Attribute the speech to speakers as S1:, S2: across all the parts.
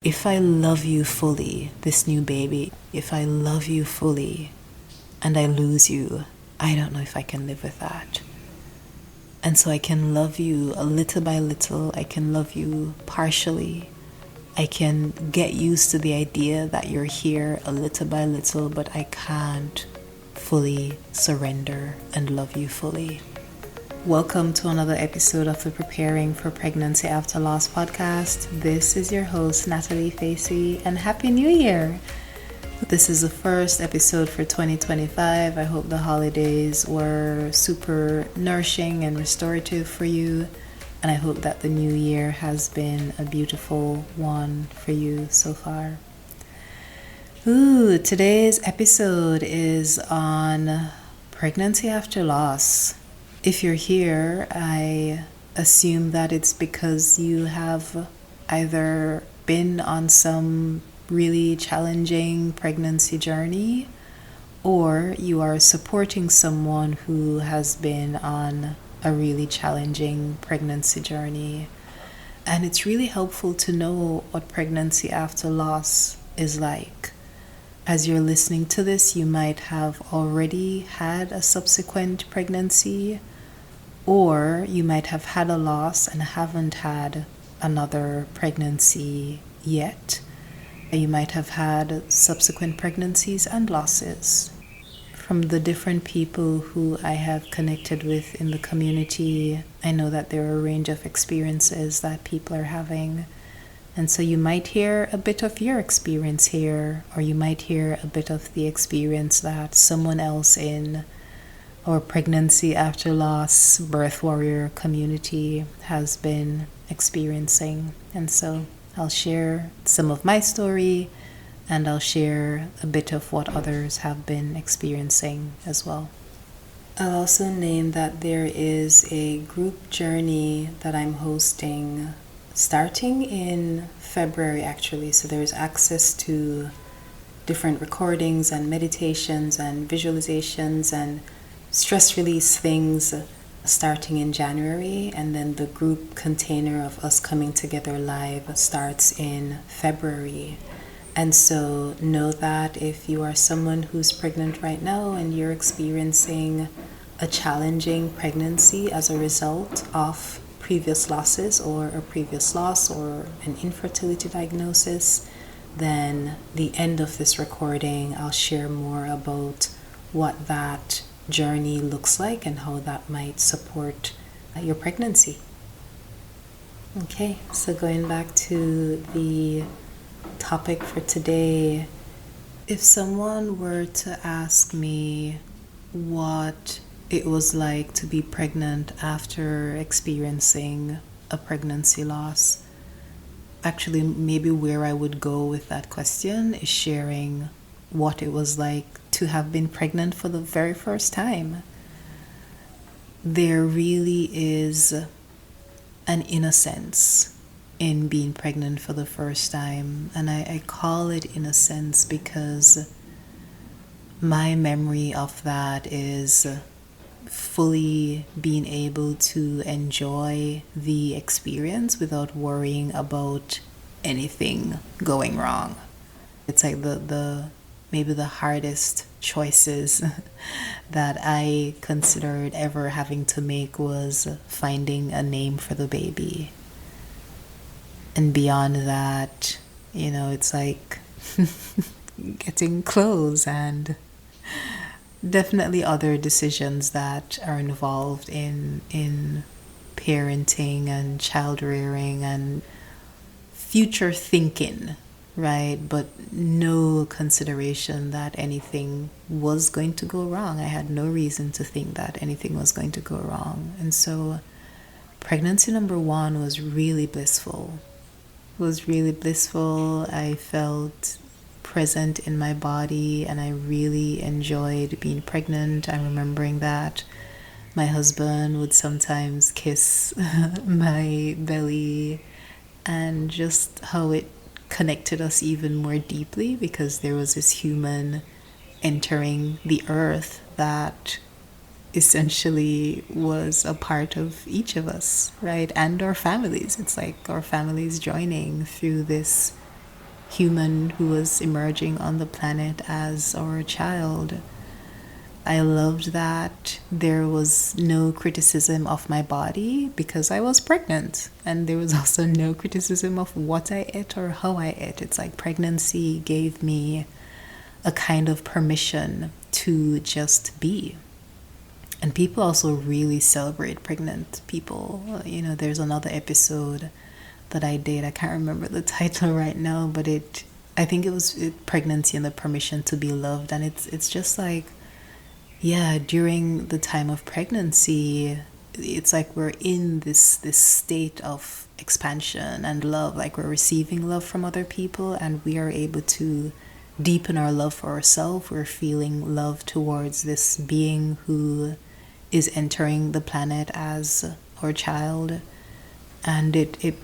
S1: If I love you fully, this new baby, if I love you fully and I lose you, I don't know if I can live with that. And so I can love you a little by little. I can love you partially. I can get used to the idea that you're here a little by little, but I can't fully surrender and love you fully. Welcome to another episode of the Preparing for Pregnancy After Loss podcast. This is your host, Natalie Facey, and Happy New Year! This is the first episode for 2025. I hope the holidays were super nourishing and restorative for you, and I hope that the new year has been a beautiful one for you so far. Today's episode is on pregnancy after loss. If you're here, I assume that it's because you have either been on some really challenging pregnancy journey, or you are supporting someone who has been on a really challenging pregnancy journey. And it's really helpful to know what pregnancy after loss is like. As you're listening to this, you might have already had a subsequent pregnancy, or you might have had a loss and haven't had another pregnancy yet. You might have had subsequent pregnancies and losses. From the different people who I have connected with in the community, I know that there are a range of experiences that people are having. And so you might hear a bit of your experience here, or you might hear a bit of the experience that someone else in our pregnancy after loss birth warrior community has been experiencing. And so I'll share some of my story, and I'll share a bit of what others have been experiencing as well. I'll also name that there is a group journey that I'm hosting starting in February actually. So there's access to different recordings and meditations and visualizations and stress release things starting in January, and then the group container of us coming together live starts in February. And so know that if you are someone who's pregnant right now and you're experiencing a challenging pregnancy as a result of previous losses or a previous loss or an infertility diagnosis, then the end of this recording I'll share more about what that journey looks like and how that might support your pregnancy. Okay, so going back to the topic for today, if someone were to ask me what it was like to be pregnant after experiencing a pregnancy loss, actually maybe where I would go with that question is sharing what it was like to have been pregnant for the very first time. There really is an innocence in being pregnant for the first time, and I call it innocence because my memory of that is fully being able to enjoy the experience without worrying about anything going wrong. It's like maybe the hardest choices that I considered ever having to make was finding a name for the baby. And beyond that, it's like getting clothes and definitely other decisions that are involved in parenting and child rearing and future thinking. Right, but no consideration that anything was going to go wrong. I had no reason to think that anything was going to go wrong. And so pregnancy number 1 was really blissful. It was really blissful. I felt present in my body and I really enjoyed being pregnant. I'm remembering that my husband would sometimes kiss my belly, and just how it connected us even more deeply because there was this human entering the earth that essentially was a part of each of us, right? And our families. It's like our families joining through this human who was emerging on the planet as our child. I loved that there was no criticism of my body because I was pregnant. And there was also no criticism of what I ate or how I ate. It's like pregnancy gave me a kind of permission to just be. And people also really celebrate pregnant people. There's another episode that I did. I can't remember the title right now, but I think it was pregnancy and the permission to be loved. And it's just like, yeah, during the time of pregnancy, it's like we're in this state of expansion and love, like we're receiving love from other people, and we are able to deepen our love for ourselves. We're feeling love towards this being who is entering the planet as our child. And it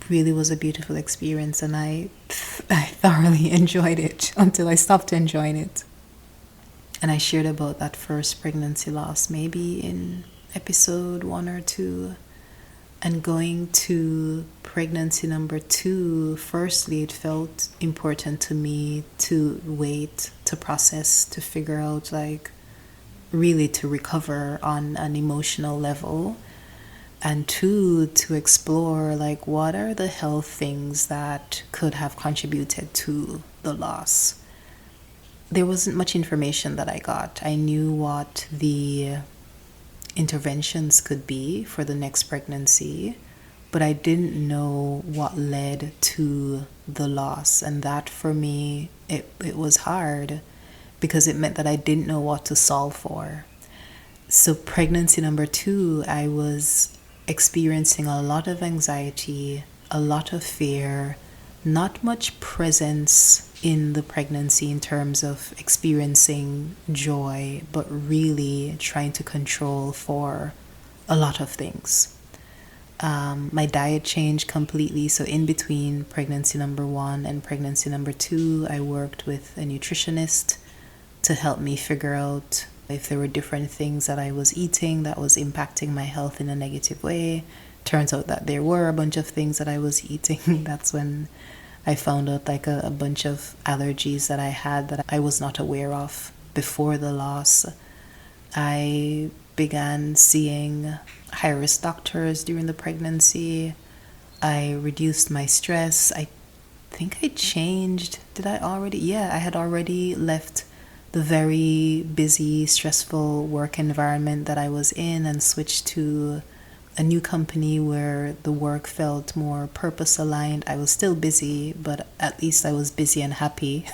S1: really was a beautiful experience, and I thoroughly enjoyed it until I stopped enjoying it. And I shared about that first pregnancy loss maybe in episode 1 or 2. And going to pregnancy number 2, firstly, it felt important to me to wait, to process, to figure out, like, really to recover on an emotional level. And 2, to explore, like, what are the health things that could have contributed to the loss. There wasn't much information that I got. I knew what the interventions could be for the next pregnancy, but I didn't know what led to the loss. And that for me, it was hard because it meant that I didn't know what to solve for. So pregnancy number 2, I was experiencing a lot of anxiety, a lot of fear, not much presence in the pregnancy in terms of experiencing joy, but really trying to control for a lot of things. My diet changed completely. So in between pregnancy number 1 and pregnancy number 2, I worked with a nutritionist to help me figure out if there were different things that I was eating that was impacting my health in a negative way. Turns out that there were a bunch of things that I was eating. That's when I found out like a bunch of allergies that I had that I was not aware of before the loss. I began seeing high-risk doctors during the pregnancy. I reduced my stress. I think I changed. Did I already? Yeah, I had already left the very busy, stressful work environment that I was in and switched to a new company where the work felt more purpose aligned. I was still busy, but at least I was busy and happy.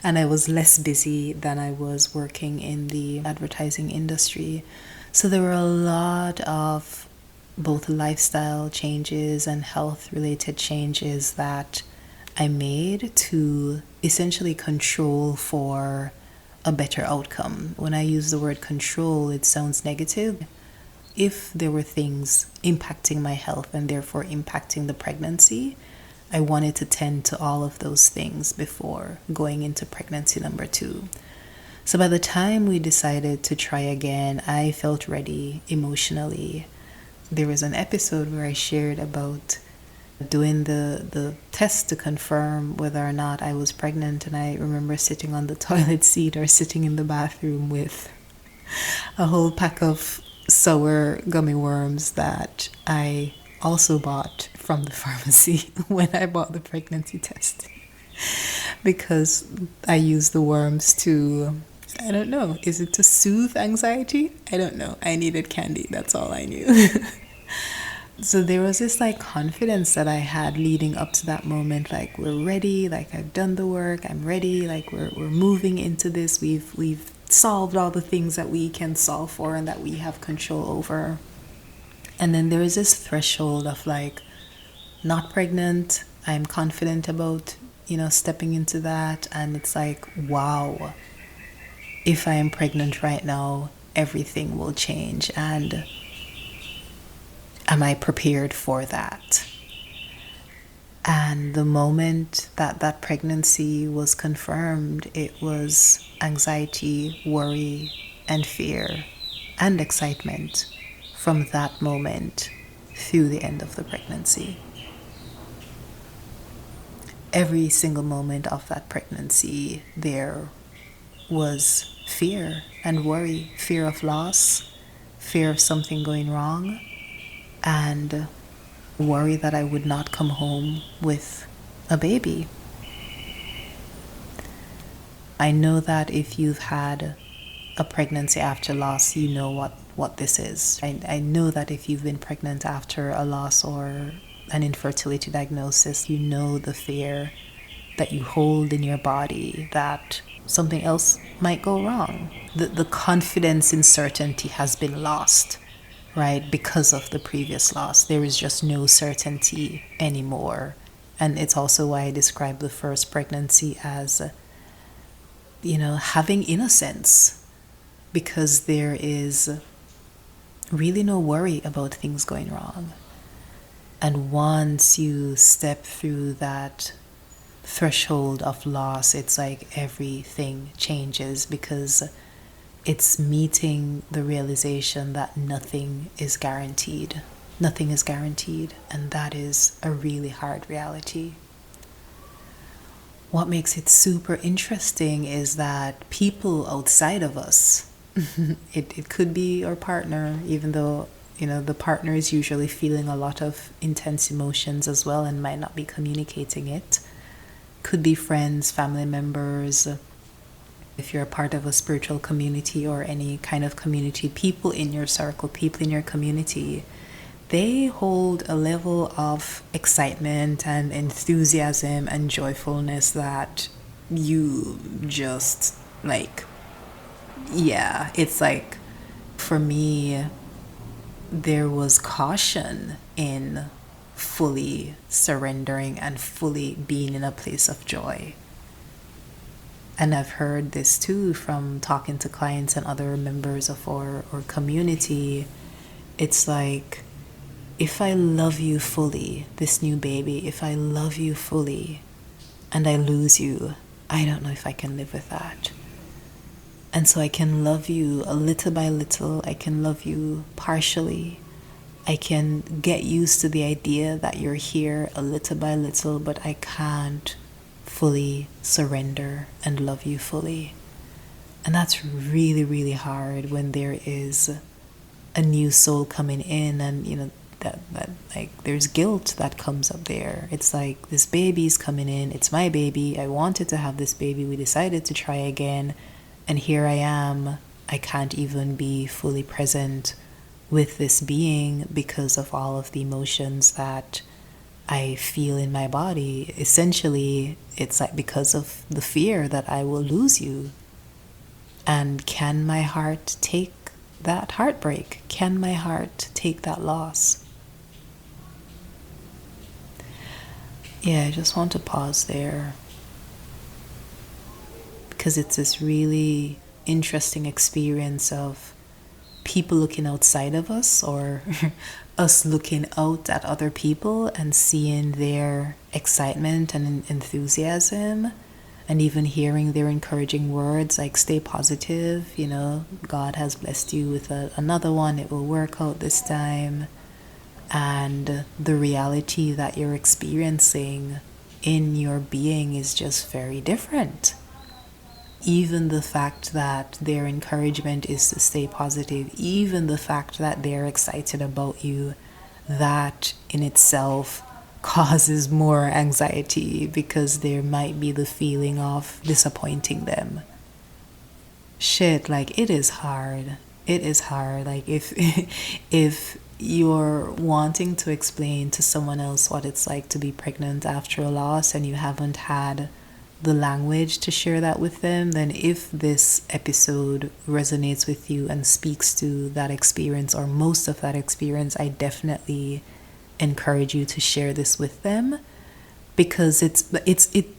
S1: And I was less busy than I was working in the advertising industry. So there were a lot of both lifestyle changes and health related changes that I made to essentially control for a better outcome. When I use the word control, it sounds negative. If there were things impacting my health and therefore impacting the pregnancy, I wanted to tend to all of those things before going into pregnancy number 2. So by the time we decided to try again, I felt ready emotionally. There was an episode where I shared about doing the test to confirm whether or not I was pregnant, and I remember sitting on the toilet seat or sitting in the bathroom with a whole pack of sour gummy worms that I also bought from the pharmacy when I bought the pregnancy test, because I used the worms to, I don't know, is it to soothe anxiety? I don't know. I needed candy. That's all I knew. So there was this like confidence that I had leading up to that moment, like we're ready, like I've done the work, I'm ready, like we're moving into this, we've solved all the things that we can solve for and that we have control over. And then there is this threshold of like not pregnant, I'm confident about, stepping into that, and it's like, wow, if I am pregnant right now, everything will change, and am I prepared for that? And the moment that that pregnancy was confirmed, it was anxiety, worry, and fear, and excitement from that moment through the end of the pregnancy. every single moment of that pregnancy, there was fear and worry, fear of loss, fear of something going wrong, and worry that I would not come home with a baby. I know that if you've had a pregnancy after loss, you know what this is. I know that if you've been pregnant after a loss or an infertility diagnosis, you know the fear that you hold in your body that something else might go wrong. The confidence in certainty has been lost, right? Because of the previous loss. There is just no certainty anymore. And it's also why I describe the first pregnancy as, having innocence, because there is really no worry about things going wrong. And once you step through that threshold of loss, it's like everything changes, because it's meeting the realization that nothing is guaranteed. Nothing is guaranteed, and that is a really hard reality. What makes it super interesting is that people outside of us, it could be our partner, even though, the partner is usually feeling a lot of intense emotions as well and might not be communicating it. Could be friends, family members, if you're a part of a spiritual community or any kind of community, people in your circle, people in your community, they hold a level of excitement and enthusiasm and joyfulness that you just it's like, for me, there was caution in fully surrendering and fully being in a place of joy. And I've heard this too from talking to clients and other members of our community. It's like, if I love you fully, this new baby, if I love you fully and I lose you, I don't know if I can live with that. And so I can love you a little by little. I can love you partially. I can get used to the idea that you're here a little by little, but I can't fully surrender and love you fully. And that's really, really hard when there is a new soul coming in, and that like there's guilt that comes up there. It's like, this baby's coming in, it's my baby, I wanted to have this baby, we decided to try again, and here I am. I can't even be fully present with this being because of all of the emotions that I feel in my body. Essentially, it's like because of the fear that I will lose you. And can my heart take that heartbreak? Can my heart take that loss? Yeah, I just want to pause there, because it's this really interesting experience of people looking outside of us, or us looking out at other people and seeing their excitement and enthusiasm, and even hearing their encouraging words like, stay positive, God has blessed you with another one, it will work out this time. And the reality that you're experiencing in your being is just very different. Even the fact that their encouragement is to stay positive, even the fact that they're excited about you, that in itself causes more anxiety, because there might be the feeling of disappointing them. Shit, like, it is hard. It is hard. Like, if you're wanting to explain to someone else what it's like to be pregnant after a loss and you haven't had the language to share that with them, then if this episode resonates with you and speaks to that experience or most of that experience, I definitely encourage you to share this with them, because it's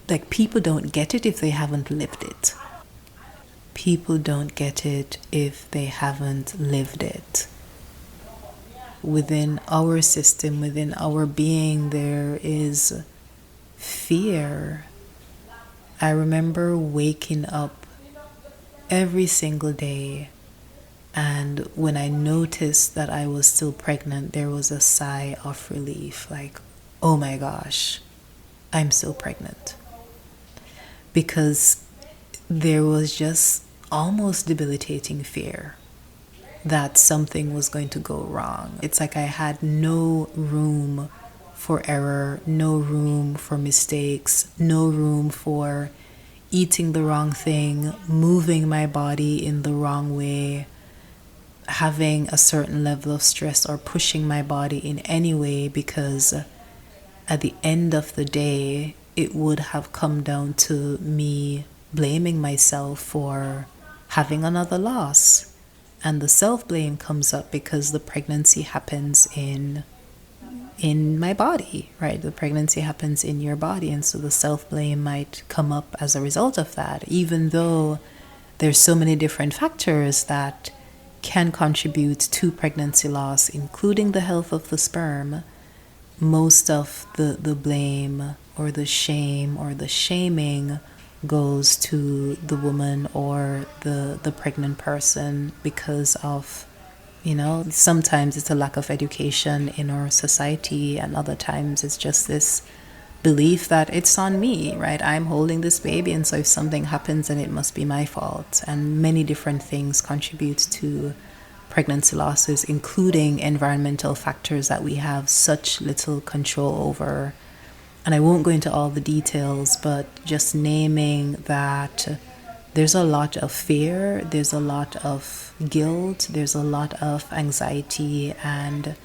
S1: like, people don't get it if they haven't lived it. People don't get it if they haven't lived it. Within our system, within our being, there is fear. I remember waking up every single day, and when I noticed that I was still pregnant, there was a sigh of relief, like, oh my gosh, I'm still pregnant. Because there was just almost debilitating fear that something was going to go wrong. It's like I had no room for error, no room for mistakes, no room for eating the wrong thing, moving my body in the wrong way, having a certain level of stress, or pushing my body in any way, because at the end of the day, it would have come down to me blaming myself for having another loss. And the self-blame comes up because the pregnancy happens in my body, right? The pregnancy happens in your body, and so the self-blame might come up as a result of that, even though there's so many different factors that can contribute to pregnancy loss, including the health of the sperm. Most of the blame or the shame or the shaming goes to the woman or the pregnant person because of, sometimes it's a lack of education in our society, and other times it's just this belief that it's on me, right? I'm holding this baby, and so if something happens, then it must be my fault. And many different things contribute to pregnancy losses, including environmental factors that we have such little control over. And I won't go into all the details, but just naming that there's a lot of fear, there's a lot of guilt, there's a lot of anxiety, and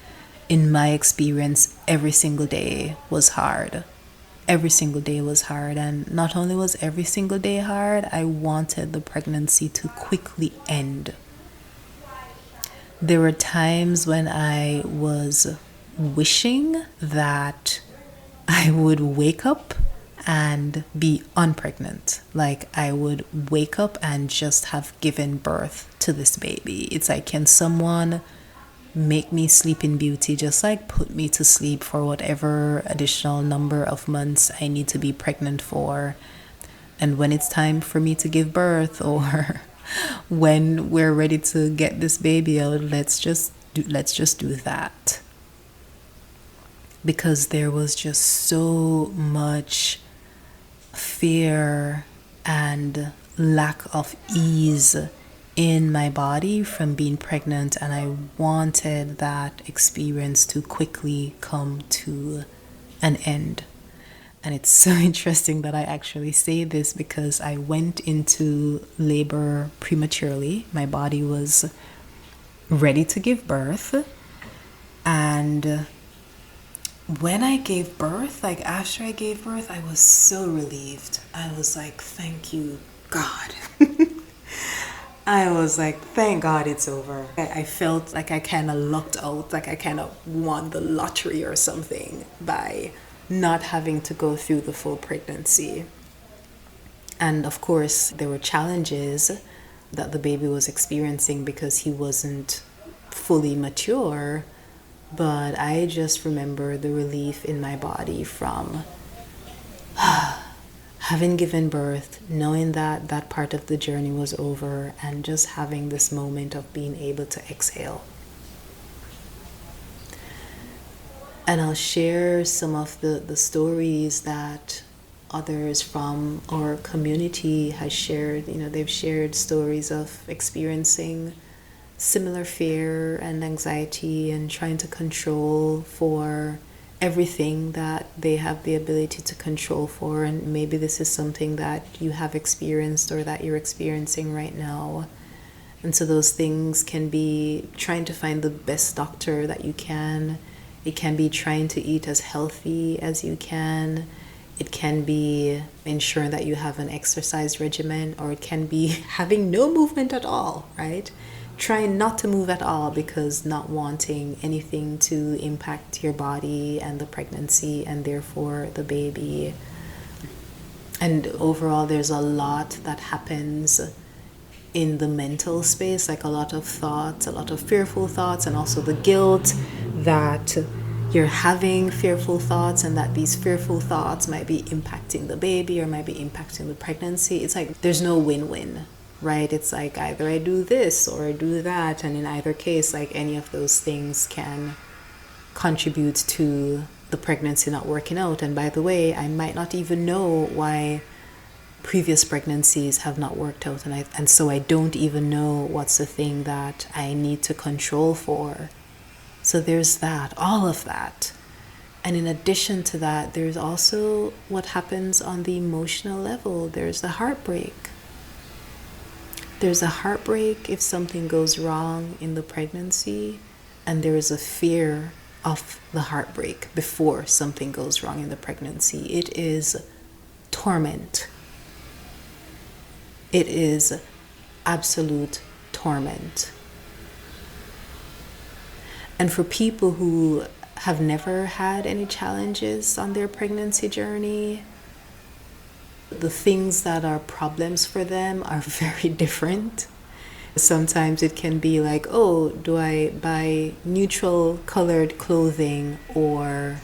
S1: in my experience, every single day was hard. Every single day was hard, and not only was every single day hard, I wanted the pregnancy to quickly end. There were times when I was wishing that I would wake up and be unpregnant. Like I would wake up and just have given birth to this baby. It's like, can someone make me sleep in beauty, just like put me to sleep for whatever additional number of months I need to be pregnant for. And when it's time for me to give birth, or when we're ready to get this baby out, let's just do that. Because there was just so much fear and lack of ease in my body from being pregnant, and I wanted that experience to quickly come to an end. And it's so interesting that I actually say this, because I went into labor prematurely. My body was ready to give birth, and when I gave birth, like after I gave birth, I was so relieved. I was like, thank you, God. I was like, thank God it's over. I felt like I kind of lucked out, like I kind of won the lottery or something by not having to go through the full pregnancy. And of course, there were challenges that the baby was experiencing because he wasn't fully mature. But I just remember the relief in my body from having given birth, knowing that that part of the journey was over, and just having this moment of being able to exhale. And I'll share some of the stories that others from our community has shared. They've shared stories of experiencing similar fear and anxiety and trying to control for everything that they have the ability to control for. And maybe this is something that you have experienced or that you're experiencing right now. And so those things can be trying to find the best doctor that you can. It can be trying to eat as healthy as you can. It can be ensuring that you have an exercise regimen, or it can be having no movement at all, right? Trying not to move at all because not wanting anything to impact your body and the pregnancy and therefore the baby. And overall, there's a lot that happens in the mental space, like a lot of thoughts, a lot of fearful thoughts, and also the guilt that you're having fearful thoughts and that these fearful thoughts might be impacting the baby or might be impacting the pregnancy. It's like there's no win-win, right? It's like either I do this or I do that, and in either case, like any of those things can contribute to the pregnancy not working out. And by the way, I might not even know why previous pregnancies have not worked out, and so I don't even know what's the thing that I need to control for. So there's that, all of that. And in addition to that, there's also what happens on the emotional level. There's the heartbreak. There's a heartbreak if something goes wrong in the pregnancy, and there is a fear of the heartbreak before something goes wrong in the pregnancy. It is torment. It is absolute torment. And for people who have never had any challenges on their pregnancy journey, the things that are problems for them are very different. Sometimes it can be like, oh, do I buy neutral colored clothing, or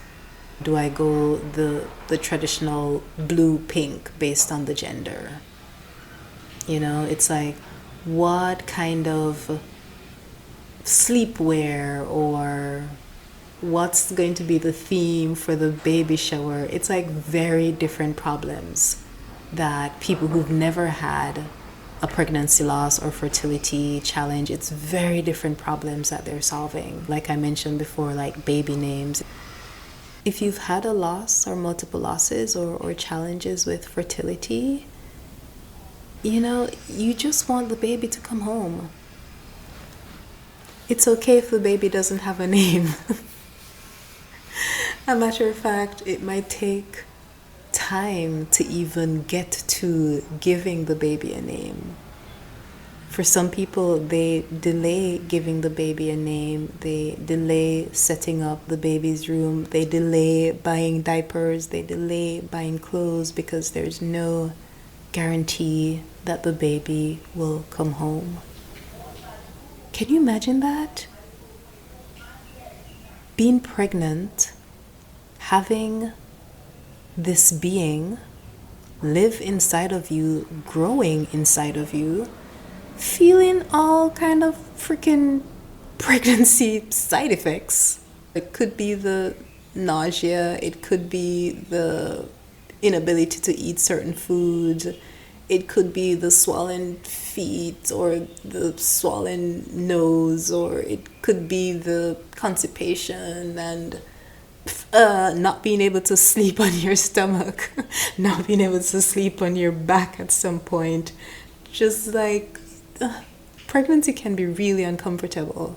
S1: do I go the traditional blue pink based on the gender? You know, it's like, what kind of sleepwear, or what's going to be the theme for the baby shower? It's like very different problems that people who've never had a pregnancy loss or fertility challenge, it's very different problems that they're solving. Like I mentioned before, like baby names. If you've had a loss or multiple losses or challenges with fertility, you know, you just want the baby to come home. It's okay if the baby doesn't have a name. As a matter of fact, it might take time to even get to giving the baby a name. For some people, they delay giving the baby a name. They delay setting up the baby's room. They delay buying diapers. They delay buying clothes because there's no guarantee that the baby will come home. Can you imagine that? Being pregnant, having this being live inside of you, growing inside of you, feeling all kind of freaking pregnancy side effects. It could be the nausea, it could be the inability to eat certain foods, it could be the swollen feet or the swollen nose, or it could be the constipation and not being able to sleep on your stomach, not being able to sleep on your back at some point. Just like, pregnancy can be really uncomfortable.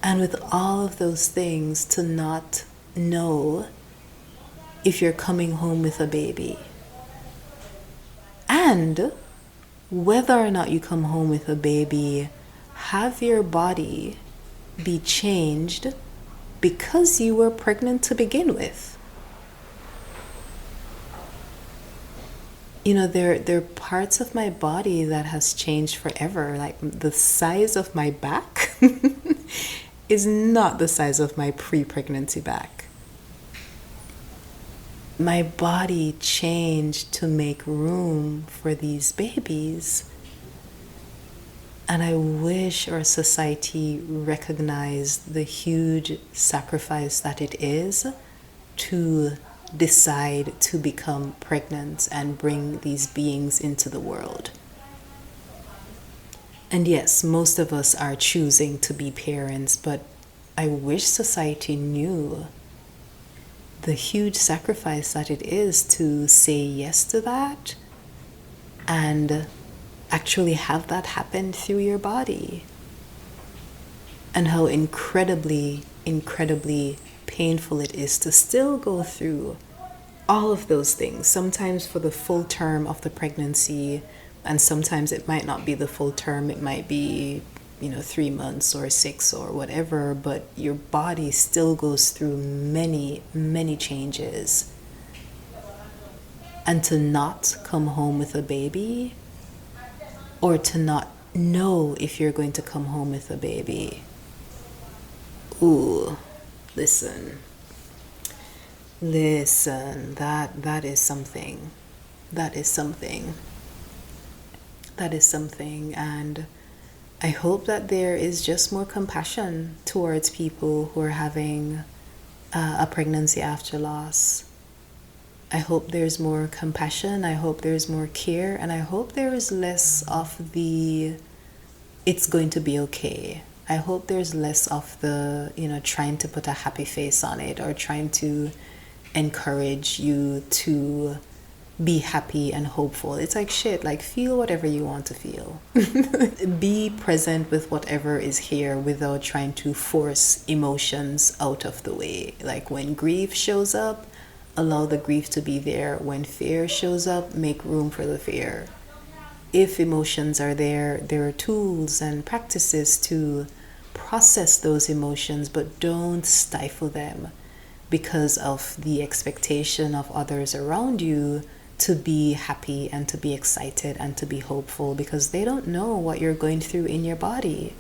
S1: And with all of those things, to not know if you're coming home with a baby, and whether or not you come home with a baby, have your body be changed because you were pregnant to begin with. You know, there are parts of my body that has changed forever. Like the size of my back is not the size of my pre-pregnancy back. My body changed to make room for these babies. And I wish our society recognized the huge sacrifice that it is to decide to become pregnant and bring these beings into the world. And yes, most of us are choosing to be parents, but I wish society knew the huge sacrifice that it is to say yes to that and actually have that happen through your body. And how incredibly, incredibly painful it is to still go through all of those things, sometimes for the full term of the pregnancy, and sometimes it might not be the full term, it might be 3 months or 6 or whatever, but your body still goes through many, many changes. And to not come home with a baby, or to not know if you're going to come home with a baby, ooh, listen, that is something. That is something. That is something. And I hope that there is just more compassion towards people who are having a pregnancy after loss. I hope there's more compassion, I hope there's more care, and I hope there is less of the it's going to be okay. I hope there's less of the, trying to put a happy face on it or trying to encourage you to be happy and hopeful. It's like shit, like feel whatever you want to feel. Be present with whatever is here without trying to force emotions out of the way. Like when grief shows up, allow the grief to be there. When fear shows up, make room for the fear. If emotions are there, there are tools and practices to process those emotions, but don't stifle them because of the expectation of others around you to be happy and to be excited and to be hopeful, because they don't know what you're going through in your body.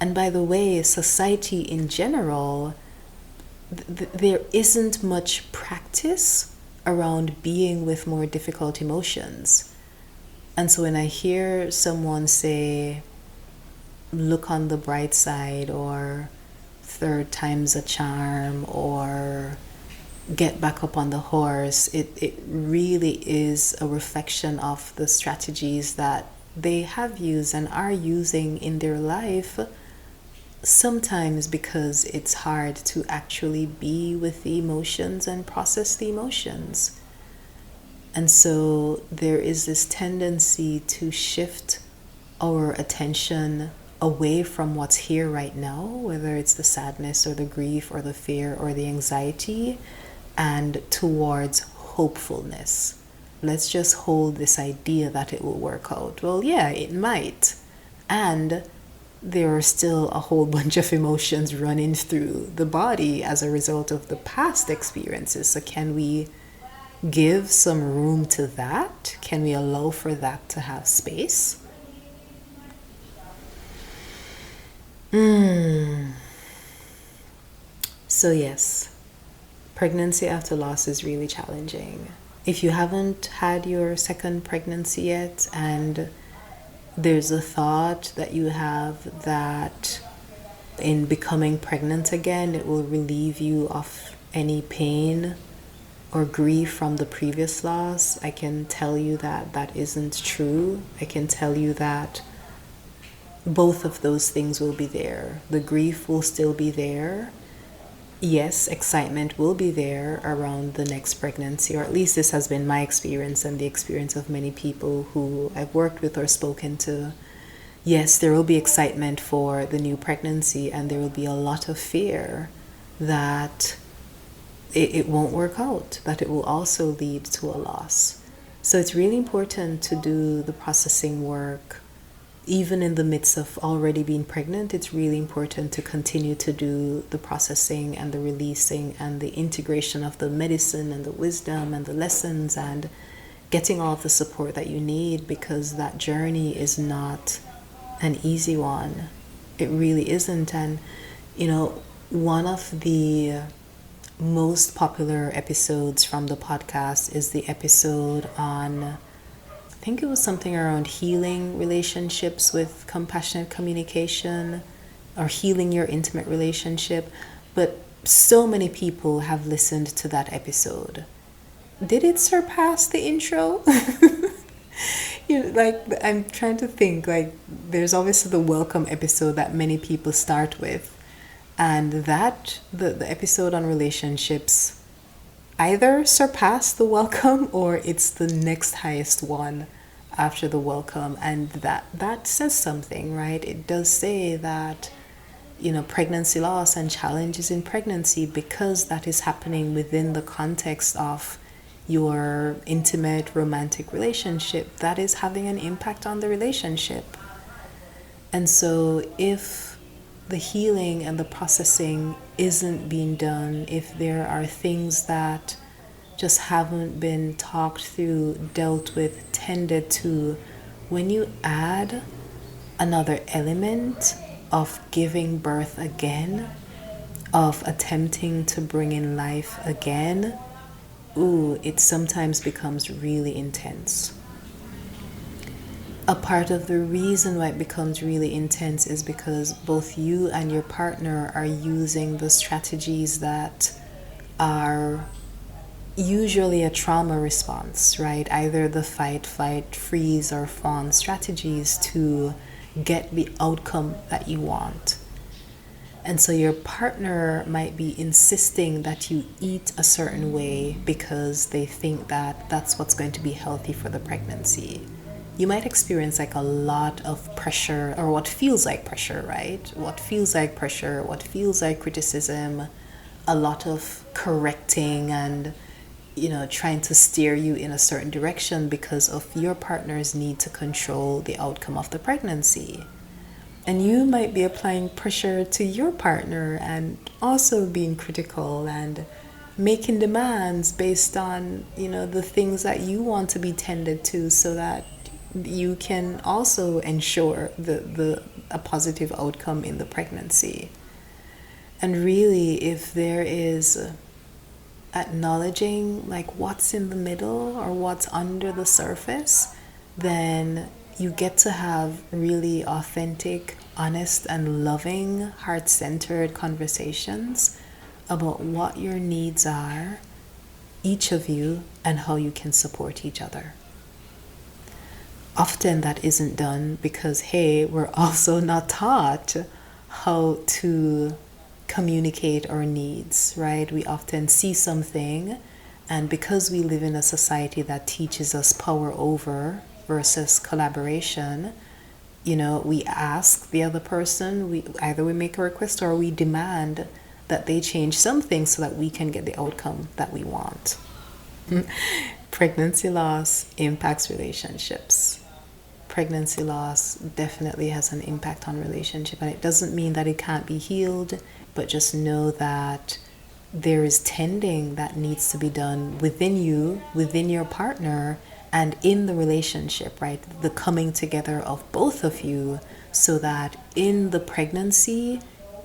S1: And by the way, society in general, there isn't much practice around being with more difficult emotions. And so when I hear someone say, look on the bright side, or third time's a charm, or get back up on the horse, it really is a reflection of the strategies that they have used and are using in their life, sometimes because it's hard to actually be with the emotions and process the emotions. And so there is this tendency to shift our attention away from what's here right now, whether it's the sadness or the grief or the fear or the anxiety, and towards hopefulness. Let's just hold this idea that it will work out. Well, yeah, it might. And there are still a whole bunch of emotions running through the body as a result of the past experiences. So can we give some room to that? Can we allow for that to have space? So yes, pregnancy after loss is really challenging. If you haven't had your second pregnancy yet, and there's a thought that you have that in becoming pregnant again, it will relieve you of any pain or grief from the previous loss, I can tell you that that isn't true. I can tell you that both of those things will be there. The grief will still be there. Yes, excitement will be there around the next pregnancy, or at least this has been my experience and the experience of many people who I've worked with or spoken to. Yes, there will be excitement for the new pregnancy, and there will be a lot of fear that it won't work out, that it will also lead to a loss. So it's really important to do the processing work. Even in the midst of already being pregnant, it's really important to continue to do the processing and the releasing and the integration of the medicine and the wisdom and the lessons and getting all of the support that you need, because that journey is not an easy one. It really isn't. And, one of the most popular episodes from the podcast is the episode on, I think it was something around healing relationships with compassionate communication, or healing your intimate relationship. But so many people have listened to that episode. Did it surpass the intro? I'm trying to think, there's obviously the welcome episode that many people start with. And that, the episode on relationships, either surpass the welcome or it's the next highest one after the welcome. And that says something, right? It does say that, pregnancy loss and challenges in pregnancy, because that is happening within the context of your intimate romantic relationship, that is having an impact on the relationship. And so if the healing and the processing isn't being done, if there are things that just haven't been talked through, dealt with, tended to, when you add another element of giving birth again, of attempting to bring in life again, it sometimes becomes really intense. A part of the reason why it becomes really intense is because both you and your partner are using the strategies that are usually a trauma response, right? Either the fight, flight, freeze, or fawn strategies to get the outcome that you want. And so your partner might be insisting that you eat a certain way because they think that that's what's going to be healthy for the pregnancy. You might experience like a lot of pressure, or what feels like pressure, right? What feels like pressure, what feels like criticism, a lot of correcting and trying to steer you in a certain direction because of your partner's need to control the outcome of the pregnancy. And you might be applying pressure to your partner and also being critical and making demands based on, the things that you want to be tended to so that you can also ensure a positive outcome in the pregnancy. And really, if there is acknowledging like what's in the middle or what's under the surface, then you get to have really authentic, honest, and loving, heart-centered conversations about what your needs are, each of you, and how you can support each other. Often that isn't done because, hey, we're also not taught how to communicate our needs, right? We often see something, and because we live in a society that teaches us power over versus collaboration, we ask the other person, we make a request or we demand that they change something so that we can get the outcome that we want. Pregnancy loss impacts relationships. Pregnancy loss definitely has an impact on relationship, and it doesn't mean that it can't be healed, but just know that there is tending that needs to be done within you, within your partner, and in the relationship, right? The coming together of both of you so that in the pregnancy,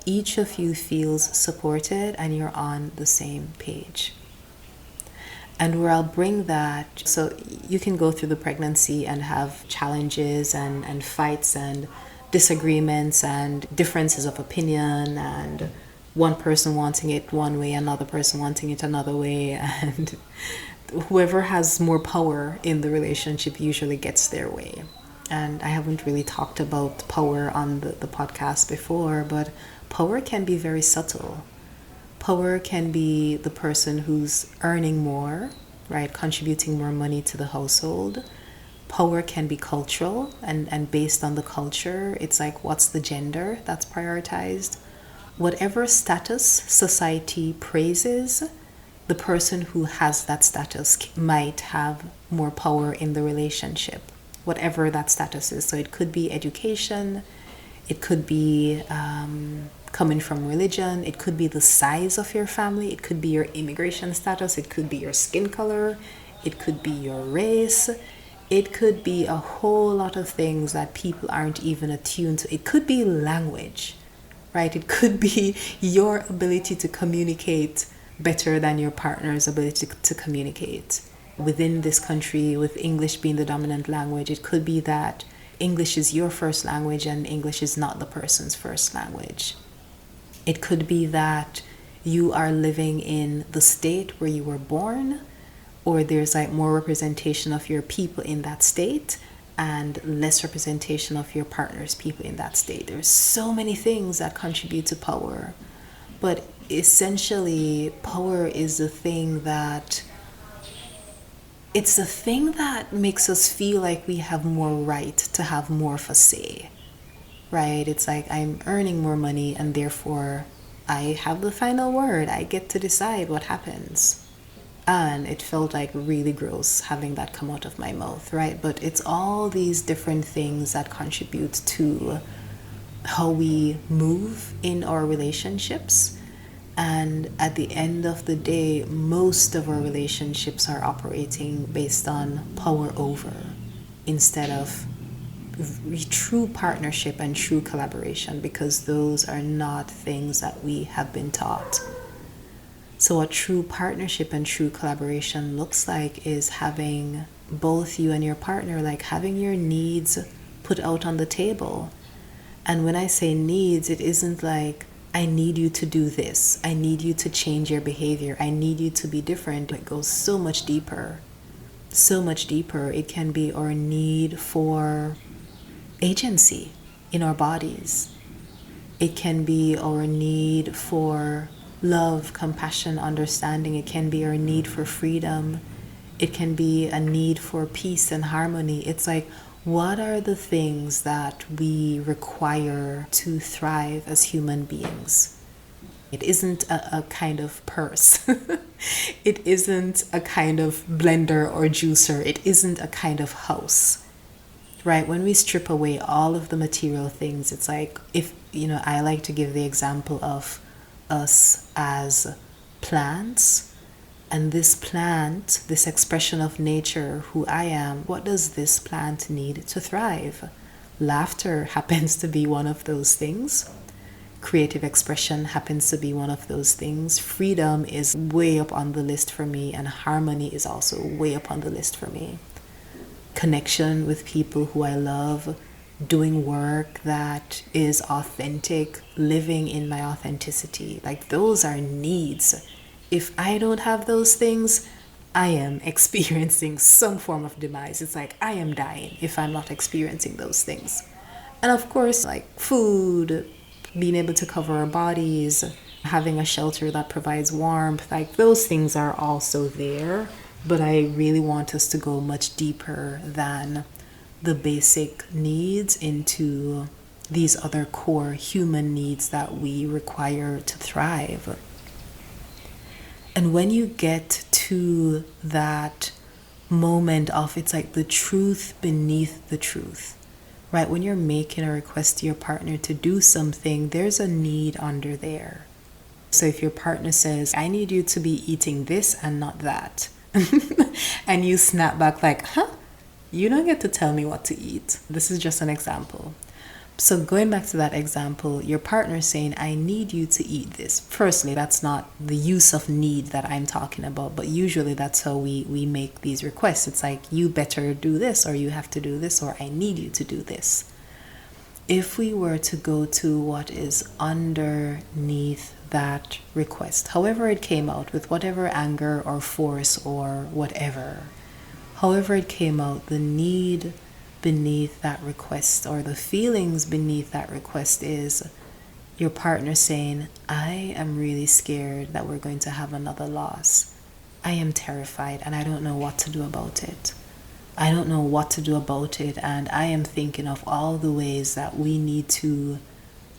S1: each of you feels supported and you're on the same page. And where I'll bring that, so you can go through the pregnancy and have challenges and fights and disagreements and differences of opinion, and one person wanting it one way, another person wanting it another way, and whoever has more power in the relationship usually gets their way. And I haven't really talked about power on the podcast before, but power can be very subtle. Power can be the person who's earning more, right, contributing more money to the household. Power can be cultural, and based on the culture, it's like, what's the gender that's prioritized? Whatever status society praises, the person who has that status might have more power in the relationship, whatever that status is. So it could be education, it could be coming from religion, it could be the size of your family, it could be your immigration status, it could be your skin color, it could be your race, it could be a whole lot of things that people aren't even attuned to. It could be language, right? It could be your ability to communicate better than your partner's ability to communicate. Within this country, with English being the dominant language, it could be that English is your first language and English is not the person's first language. It could be that you are living in the state where you were born, or there's like more representation of your people in that state and less representation of your partner's people in that state. There's so many things that contribute to power. But essentially, power is the thing that makes us feel like we have more right to have more of a say, right? It's like, I'm earning more money and therefore I have the final word. I get to decide what happens. And it felt like really gross having that come out of my mouth, right? But it's all these different things that contribute to how we move in our relationships. And at the end of the day, most of our relationships are operating based on power over instead of true partnership and true collaboration, because those are not things that we have been taught. So what true partnership and true collaboration looks like is having both you and your partner, like having your needs put out on the table. And when I say needs, it isn't like, I need you to do this, I need you to change your behavior, I need you to be different. It goes so much deeper, so much deeper. It can be our need for agency in our bodies. It can be our need for love, compassion, understanding. It can be our need for freedom. It can be a need for peace and harmony. It's like, what are the things that we require to thrive as human beings? It isn't a kind of purse. It isn't a kind of blender or juicer. It isn't a kind of house, right? When we strip away all of the material things, it's like, if, I like to give the example of us as plants. And this plant, this expression of nature, who I am, what does this plant need to thrive? Laughter happens to be one of those things. Creative expression happens to be one of those things. Freedom is way up on the list for me, and harmony is also way up on the list for me. Connection with people who I love, doing work that is authentic, living in my authenticity, like those are needs. If I don't have those things, I am experiencing some form of demise. It's like I am dying if I'm not experiencing those things. And of course, like food, being able to cover our bodies, having a shelter that provides warmth, like those things are also there. But I really want us to go much deeper than the basic needs into these other core human needs that we require to thrive. And when you get to that moment of, it's like the truth beneath the truth, right? When you're making a request to your partner to do something, there's a need under there. So if your partner says, I need you to be eating this and not that, and you snap back like, you don't get to tell me what to eat. This is just an example. So going back to that example, your partner saying, I need you to eat this. Firstly, that's not the use of need that I'm talking about, but usually that's how we make these requests. It's like, you better do this, or you have to do this, or I need you to do this. If we were to go to what is underneath that request, however it came out, with whatever anger or force or whatever, however it came out, the need beneath that request, or the feelings beneath that request, is your partner saying, I am really scared that we're going to have another loss. I am terrified and I don't know what to do about it. I don't know what to do about it, and I am thinking of all the ways that we need to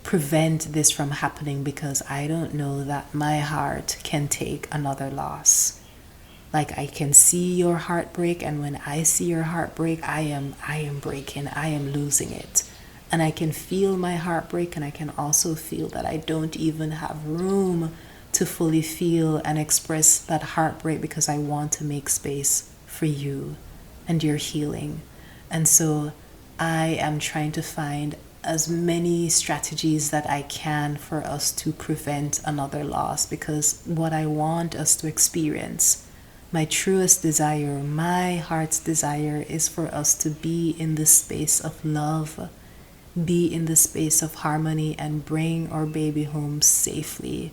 S1: prevent this from happening, because I don't know that my heart can take another loss. Like, I can see your heartbreak, and when I see your heartbreak, I am breaking, I am losing it. And I can feel my heartbreak, and I can also feel that I don't even have room to fully feel and express that heartbreak, because I want to make space for you and your healing. And so I am trying to find as many strategies that I can for us to prevent another loss, because what I want us to experience, my truest desire, my heart's desire, is for us to be in the space of love, be in the space of harmony, and bring our baby home safely.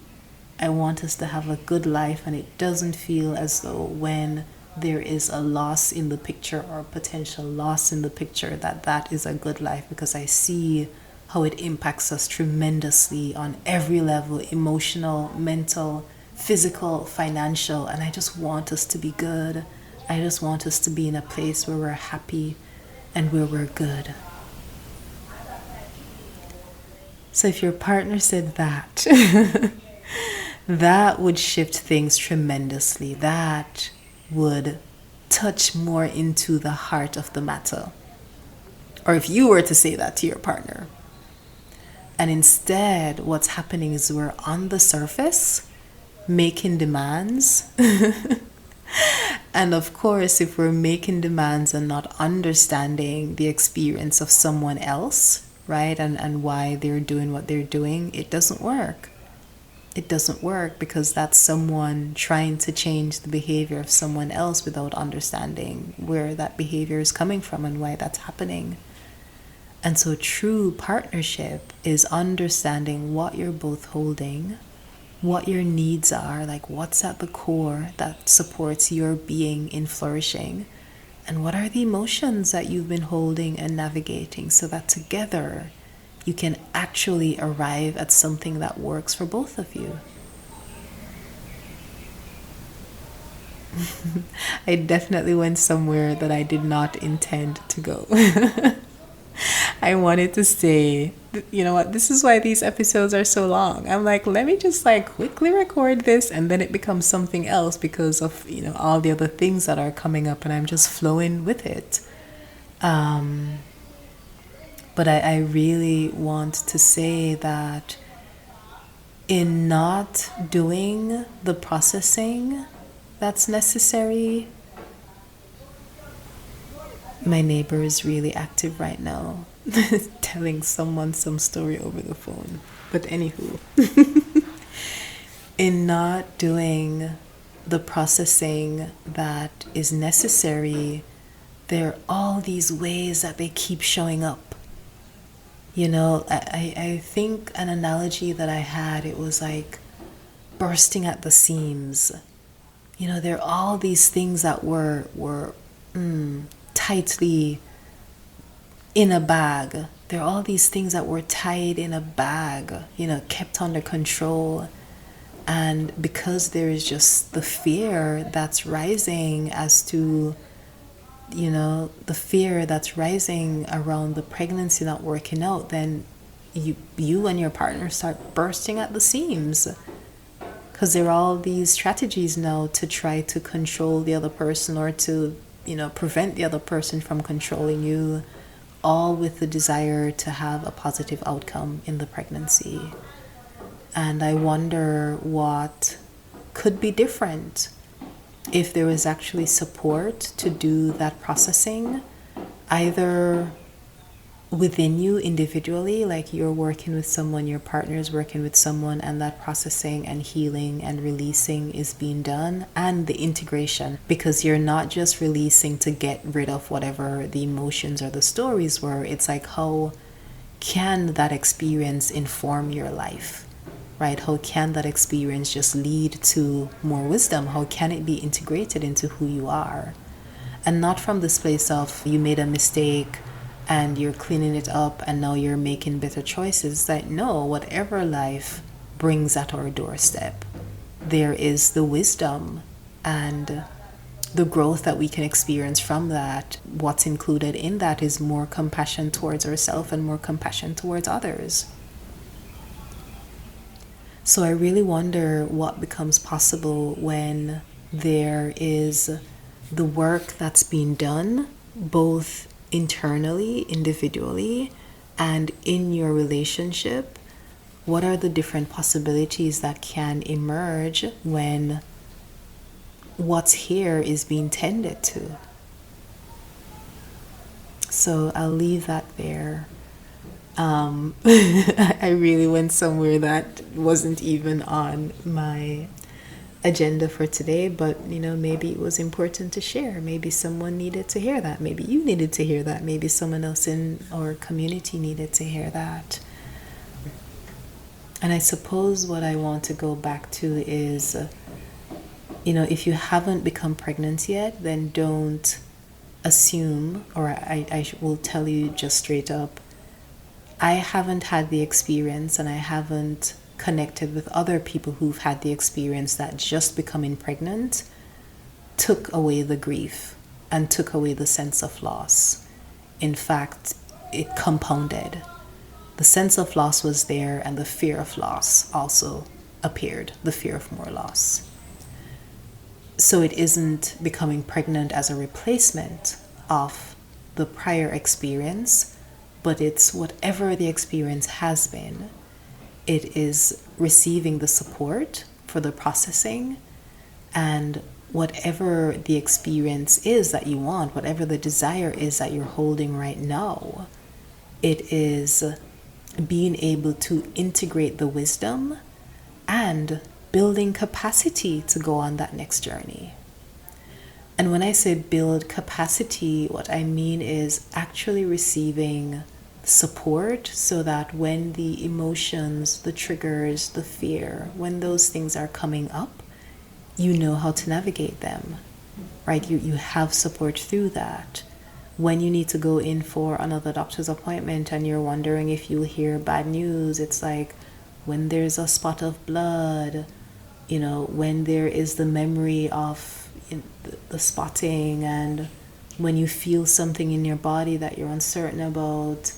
S1: I want us to have a good life, and it doesn't feel as though when there is a loss in the picture, or potential loss in the picture, that is a good life, because I see how it impacts us tremendously on every level: emotional, mental, physical, financial. And I just want us to be good. I just want us to be in a place where we're happy and where we're good. So if your partner said that, that would shift things tremendously. That would touch more into the heart of the matter. Or if you were to say that to your partner. And instead, what's happening is we're on the surface making demands. And of course, if we're making demands and not understanding the experience of someone else, right, and why they're doing what they're doing, it doesn't work. it doesn't work because that's someone trying to change the behavior of someone else without understanding where that behavior is coming from and why that's happening. And so true partnership is understanding what you're both holding, what your needs are, like what's at the core that supports your being in flourishing, and what are the emotions that you've been holding and navigating, so that together you can actually arrive at something that works for both of you. I definitely went somewhere that I did not intend to go. I wanted to say, you know what, this is why these episodes are so long. I'm like, let me just like quickly record this, and then it becomes something else because of, all the other things that are coming up, and I'm just flowing with it. But I really want to say that in not doing the processing that's necessary, my neighbor is really active right now, telling someone some story over the phone. But anywho, in not doing the processing that is necessary, there are all these ways that they keep showing up. I think an analogy that I had, it was like bursting at the seams. There are all these things that were tightly in a bag. There are all these things that were tied in a bag, kept under control. And because there is just the fear that's rising as to, the fear that's rising around the pregnancy not working out, then you and your partner start bursting at the seams. Because there are all these strategies now to try to control the other person, or to, prevent the other person from controlling you, all with the desire to have a positive outcome in the pregnancy. And I wonder what could be different if there was actually support to do that processing, either within you individually, like you're working with someone, your partner is working with someone, and that processing and healing and releasing is being done, and the integration, because you're not just releasing to get rid of whatever the emotions or the stories were. It's like, how can that experience inform your life? Right? How can that experience just lead to more wisdom? How can it be integrated into who you are? And not from this place of you made a mistake and you're cleaning it up and now you're making better choices. That no, whatever life brings at our doorstep, there is the wisdom and the growth that we can experience from that. What's included in that is more compassion towards ourselves and more compassion towards others. So I really wonder what becomes possible when there is the work that's being done, both internally, individually, and in your relationship. What are the different possibilities that can emerge when what's here is being tended to? So I'll leave that there. I really went somewhere that wasn't even on my agenda for today, but maybe it was important to share. Maybe someone needed to hear that. Maybe you needed to hear that. Maybe someone else in our community needed to hear that. And I suppose what I want to go back to is, if you haven't become pregnant yet, then don't assume, or I will tell you just straight up, I haven't had the experience, and I haven't connected with other people who've had the experience that just becoming pregnant took away the grief and took away the sense of loss. In fact, it compounded. The sense of loss was there, and the fear of loss also appeared, the fear of more loss. So it isn't becoming pregnant as a replacement of the prior experience, but it's whatever the experience has been. It is receiving the support for the processing, and whatever the experience is that you want, whatever the desire is that you're holding right now, it is being able to integrate the wisdom and building capacity to go on that next journey. And when I say build capacity, what I mean is actually receiving support so that when the emotions, the triggers, the fear, when those things are coming up, you know how to navigate them, right? You have support through that. When you need to go in for another doctor's appointment and you're wondering if you'll hear bad news, it's like when there's a spot of blood, when there is the memory of the spotting, and when you feel something in your body that you're uncertain about,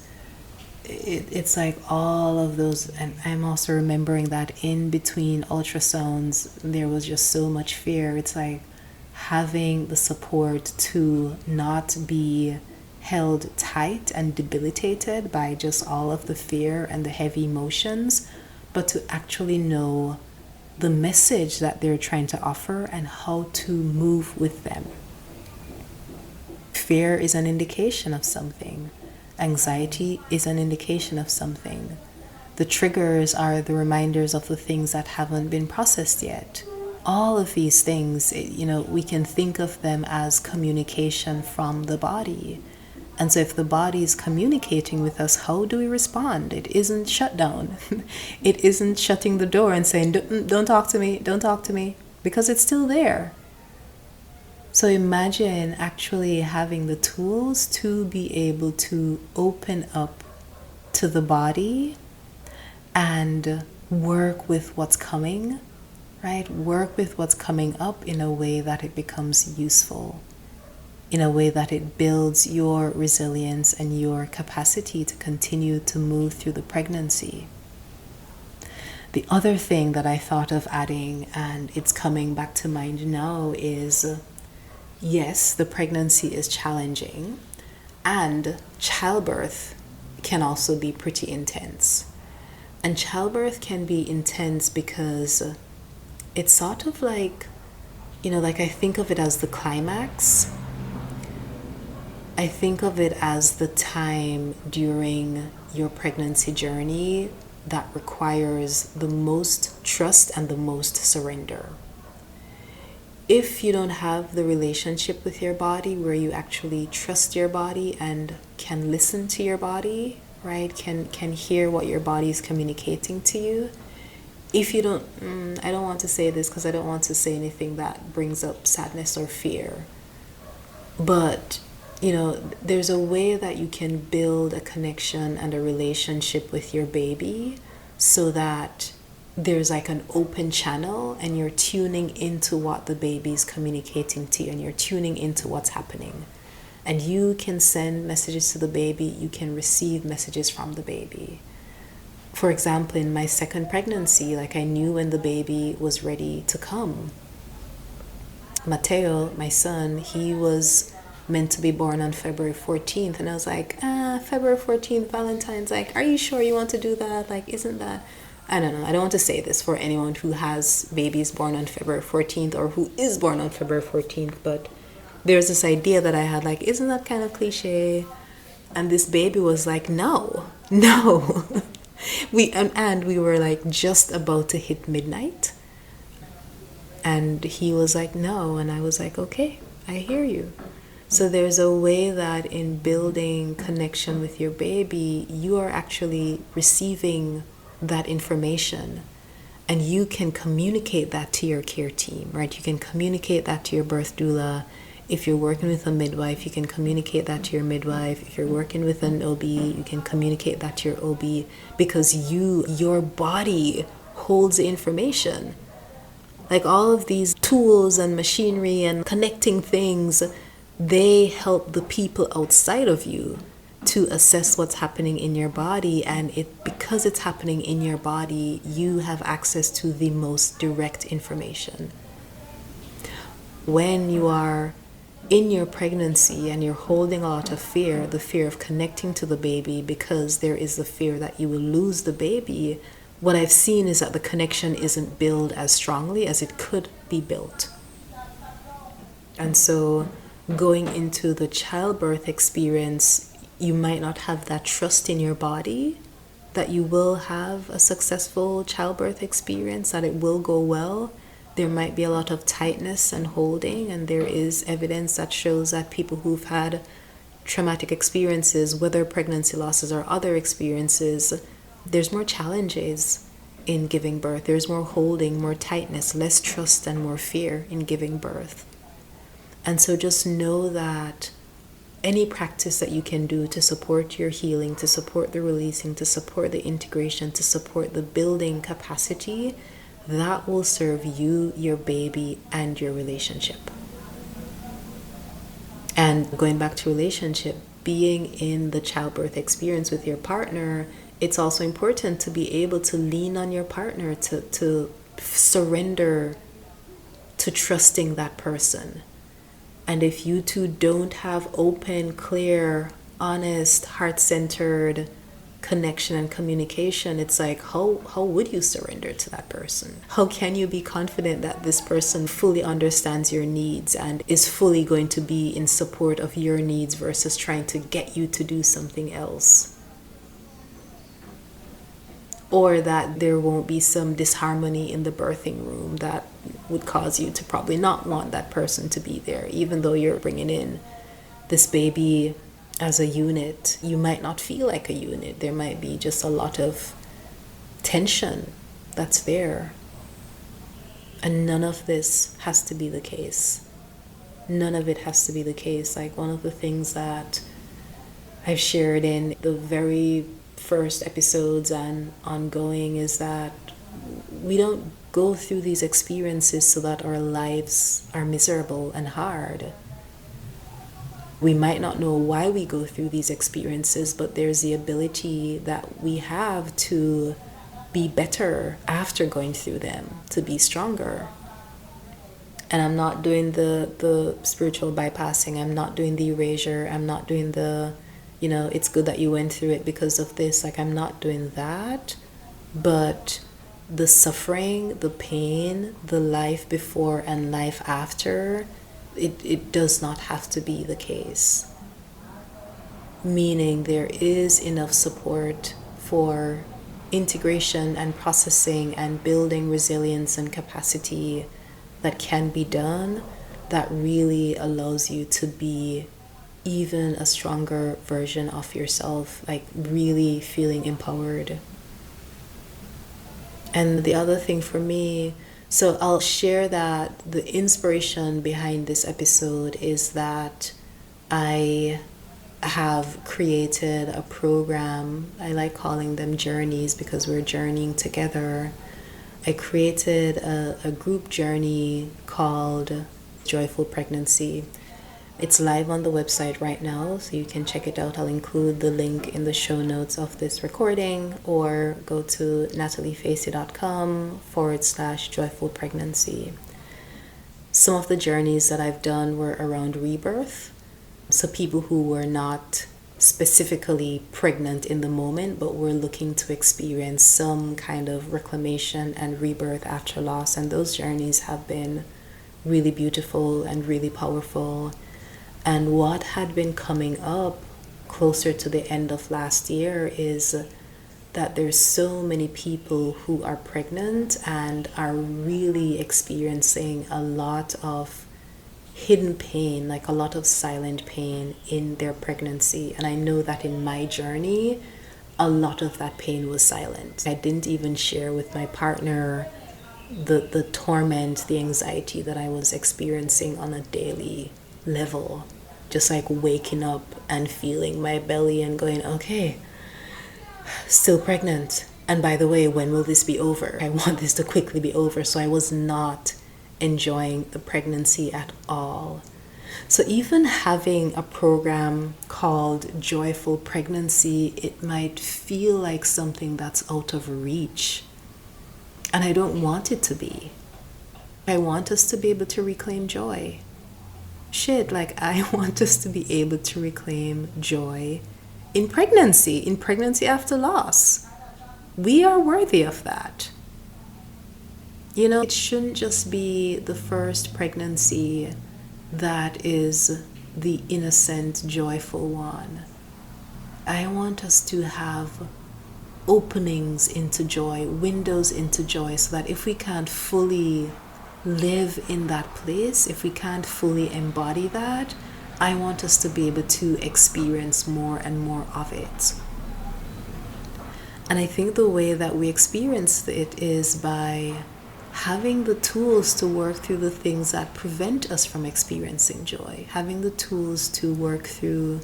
S1: it's like all of those. And I'm also remembering that in between ultrasounds there was just so much fear. It's like having the support to not be held tight and debilitated by just all of the fear and the heavy emotions, but to actually know the message that they're trying to offer and how to move with them. Fear is an indication of something. Anxiety is an indication of something. The triggers are the reminders of the things that haven't been processed yet. All of these things, we can think of them as communication from the body. And so if the body is communicating with us, how do we respond? It isn't shut down. It isn't shutting the door and saying, don't talk to me, because it's still there. So imagine actually having the tools to be able to open up to the body and work with what's coming, right? Work with what's coming up in a way that it becomes useful, in a way that it builds your resilience and your capacity to continue to move through the pregnancy. The other thing that I thought of adding, and it's coming back to mind now, is yes, the pregnancy is challenging, and childbirth can also be pretty intense. And childbirth can be intense because it's sort of like, I think of it as the climax. I think of it as the time during your pregnancy journey that requires the most trust and the most surrender. If you don't have the relationship with your body where you actually trust your body and can listen to your body, right? Can hear what your body is communicating to you. If you don't, I don't want to say this because I don't want to say anything that brings up sadness or fear. But there's a way that you can build a connection and a relationship with your baby so that there's like an open channel and you're tuning into what the baby is communicating to you and you're tuning into what's happening. And you can send messages to the baby, you can receive messages from the baby. For example, in my second pregnancy, I knew when the baby was ready to come. Mateo, my son, he was meant to be born on February 14th. And I was like, February 14th, Valentine's. Are you sure you want to do that? Isn't that... I don't know. I don't want to say this for anyone who has babies born on February 14th or who is born on February 14th. But there's this idea that I had, isn't that kind of cliche? And this baby was like, no. we were just about to hit midnight. And he was like, no. And I was like, okay, I hear you. So there's a way that in building connection with your baby, you are actually receiving that information and you can communicate that to your care team, right? You can communicate that to your birth doula. If you're working with a midwife, you can communicate that to your midwife. If you're working with an OB, you can communicate that to your OB because your body holds the information. All of these tools and machinery and connecting things, they help the people outside of you to assess what's happening in your body, and because it's happening in your body, you have access to the most direct information. When you are in your pregnancy and you're holding a lot of fear, the fear of connecting to the baby because there is the fear that you will lose the baby, what I've seen is that the connection isn't built as strongly as it could be built. And so going into the childbirth experience, you might not have that trust in your body that you will have a successful childbirth experience, that it will go well. There might be a lot of tightness and holding, and there is evidence that shows that people who've had traumatic experiences, whether pregnancy losses or other experiences, there's more challenges in giving birth. There's more holding, more tightness, less trust, and more fear in giving birth. And so just know that any practice that you can do to support your healing, to support the releasing, to support the integration, to support the building capacity, that will serve you, your baby, and your relationship. And going back to relationship, being in the childbirth experience with your partner, it's also important to be able to lean on your partner, to surrender to trusting that person. And if you two don't have open, clear, honest, heart-centered connection and communication, it's like, how would you surrender to that person? How can you be confident that this person fully understands your needs and is fully going to be in support of your needs versus trying to get you to do something else? Or that there won't be some disharmony in the birthing room that would cause you to probably not want that person to be there, even though you're bringing in this baby as a unit. You might not feel like a unit. There might be just a lot of tension that's there. And none of this has to be the case. None of it has to be the case. Like, one of the things that I've shared in the very first episodes and ongoing is that we don't go through these experiences so that our lives are miserable and hard. We might not know why we go through these experiences, but there's the ability that we have to be better after going through them, to be stronger. And I'm not doing the spiritual bypassing. I'm not doing the erasure. I'm not doing the, it's good that you went through it because of this. Like, I'm not doing that. But the suffering, the pain, the life before and life after, it does not have to be the case. Meaning there is enough support for integration and processing and building resilience and capacity that can be done, that really allows you to be even a stronger version of yourself, like really feeling empowered. And the other thing for me, so I'll share that the inspiration behind this episode is that I have created a program. I like calling them journeys because we're journeying together. I created a group journey called Joyful Pregnancy. It's live on the website right now, so you can check it out. I'll include the link in the show notes of this recording, or go to nataliefacey.com/joyful pregnancy. Some of the journeys that I've done were around rebirth. So people who were not specifically pregnant in the moment, but were looking to experience some kind of reclamation and rebirth after loss. And those journeys have been really beautiful and really powerful. And what had been coming up closer to the end of last year is that there's so many people who are pregnant and are really experiencing a lot of hidden pain, like a lot of silent pain in their pregnancy. And I know that in my journey, a lot of that pain was silent. I didn't even share with my partner the torment, the anxiety that I was experiencing on a daily level. Just like waking up and feeling my belly and going, okay, still pregnant. And by the way, when will this be over? I want this to quickly be over. So I was not enjoying the pregnancy at all. So even having a program called Joyful Pregnancy, it might feel like something that's out of reach. And I don't want it to be. I want us to be able to reclaim joy. I want us to be able to reclaim joy in pregnancy after loss. We are worthy of that. It shouldn't just be the first pregnancy that is the innocent, joyful one. I want us to have openings into joy, windows into joy, so that if we can't fully live in that place, if we can't fully embody that, I want us to be able to experience more and more of it. And I think the way that we experience it is by having the tools to work through the things that prevent us from experiencing joy, having the tools to work through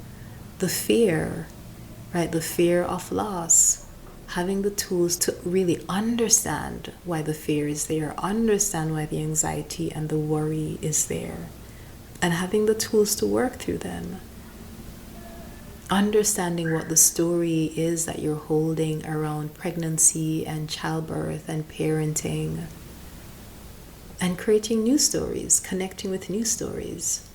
S1: the fear, right? The fear of loss, having the tools to really understand why the fear is there, understand why the anxiety and the worry is there, and having the tools to work through them. Understanding what the story is that you're holding around pregnancy and childbirth and parenting, and creating new stories, connecting with new stories.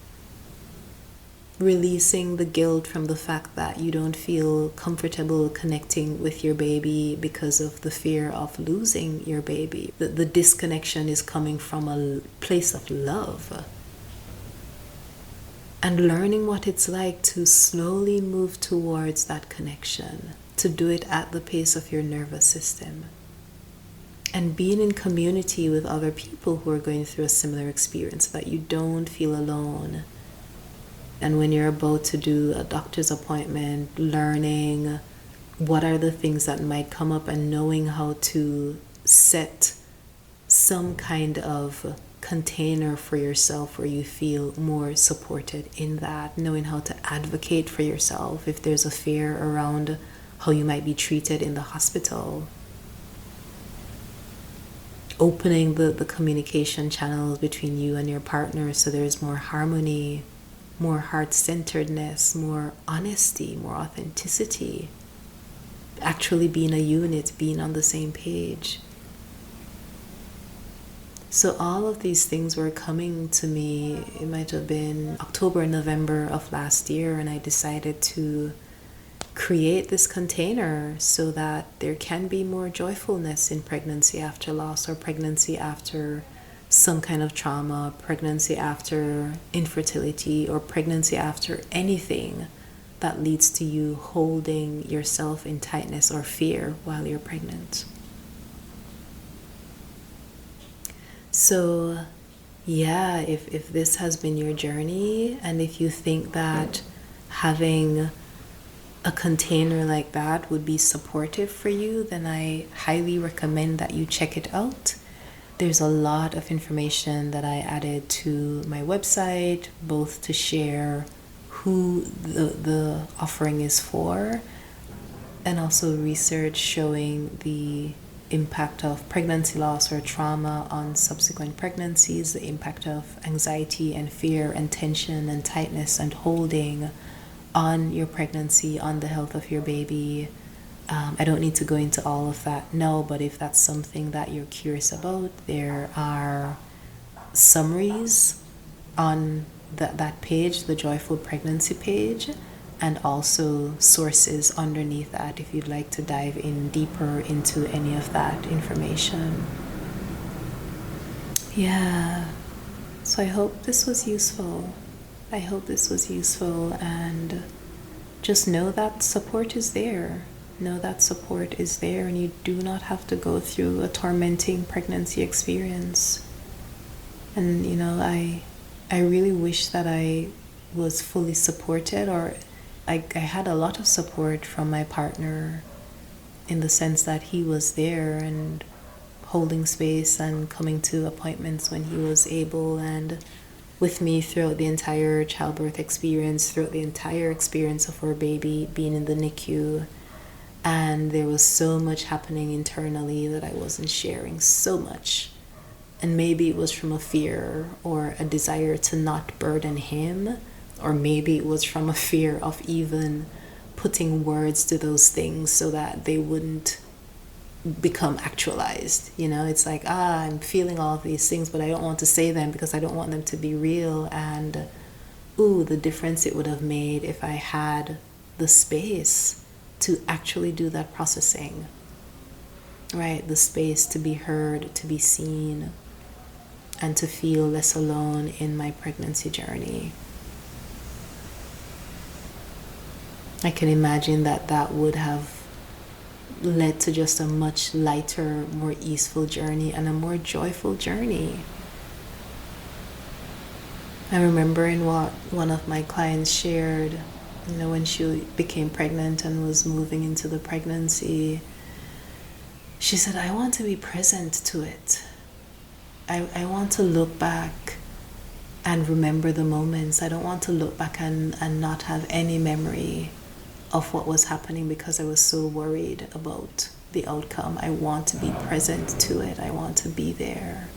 S1: Releasing the guilt from the fact that you don't feel comfortable connecting with your baby because of the fear of losing your baby. The disconnection is coming from a place of love. And learning what it's like to slowly move towards that connection, to do it at the pace of your nervous system. And being in community with other people who are going through a similar experience, so that you don't feel alone. And when you're about to do a doctor's appointment, learning what are the things that might come up and knowing how to set some kind of container for yourself where you feel more supported in that, knowing how to advocate for yourself if there's a fear around how you might be treated in the hospital. Opening the communication channels between you and your partner so there's more harmony, more heart-centeredness, more honesty, more authenticity. Actually being a unit, being on the same page. So all of these things were coming to me. It might have been October, November of last year, and I decided to create this container so that there can be more joyfulness in pregnancy after loss, or pregnancy after some kind of trauma, pregnancy after infertility, or pregnancy after anything that leads to you holding yourself in tightness or fear while you're pregnant. So yeah, if this has been your journey, and if you think that having a container like that would be supportive for you, then I highly recommend that you check it out. There's a lot of information that I added to my website, both to share who the offering is for, and also research showing the impact of pregnancy loss or trauma on subsequent pregnancies, the impact of anxiety and fear and tension and tightness and holding on your pregnancy, on the health of your baby. I don't need to go into all of that now, but if that's something that you're curious about, there are summaries on that page, the Joyful Pregnancy page, and also sources underneath that if you'd like to dive in deeper into any of that information. Yeah, so I hope this was useful. And just know that support is there. Know that support is there, and you do not have to go through a tormenting pregnancy experience. And I really wish that I was fully supported, or I had a lot of support from my partner, in the sense that he was there and holding space and coming to appointments when he was able, and with me throughout the entire childbirth experience, throughout the entire experience of our baby being in the NICU. And there was so much happening internally that I wasn't sharing so much. And maybe it was from a fear or a desire to not burden him, or maybe it was from a fear of even putting words to those things so that they wouldn't become actualized. It's like, I'm feeling all of these things, but I don't want to say them because I don't want them to be real. And the difference it would have made if I had the space to actually do that processing, right? The space to be heard, to be seen, and to feel less alone in my pregnancy journey. I can imagine that would have led to just a much lighter, more easeful journey and a more joyful journey. I remember in what one of my clients shared, when she became pregnant and was moving into the pregnancy, she said, I want to be present to it. I want to look back and remember the moments. I don't want to look back and not have any memory of what was happening because I was so worried about the outcome. I want to be present to it. I want to be there.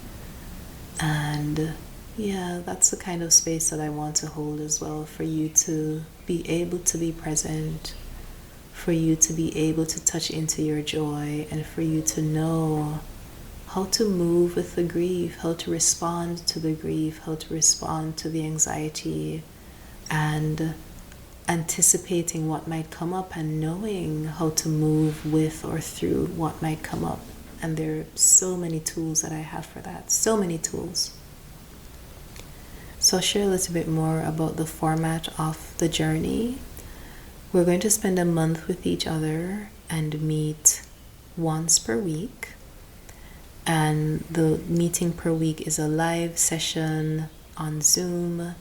S1: And yeah, that's the kind of space that I want to hold as well, for you to be able to be present, for you to be able to touch into your joy, and for you to know how to move with the grief, how to respond to the grief, how to respond to the anxiety, and anticipating what might come up and knowing how to move with or through what might come up. And there are so many tools that I have for that, so many tools. So I'll share a little bit more about the format of the journey. We're going to spend a month with each other and meet once per week. And the meeting per week is a live session on Zoom.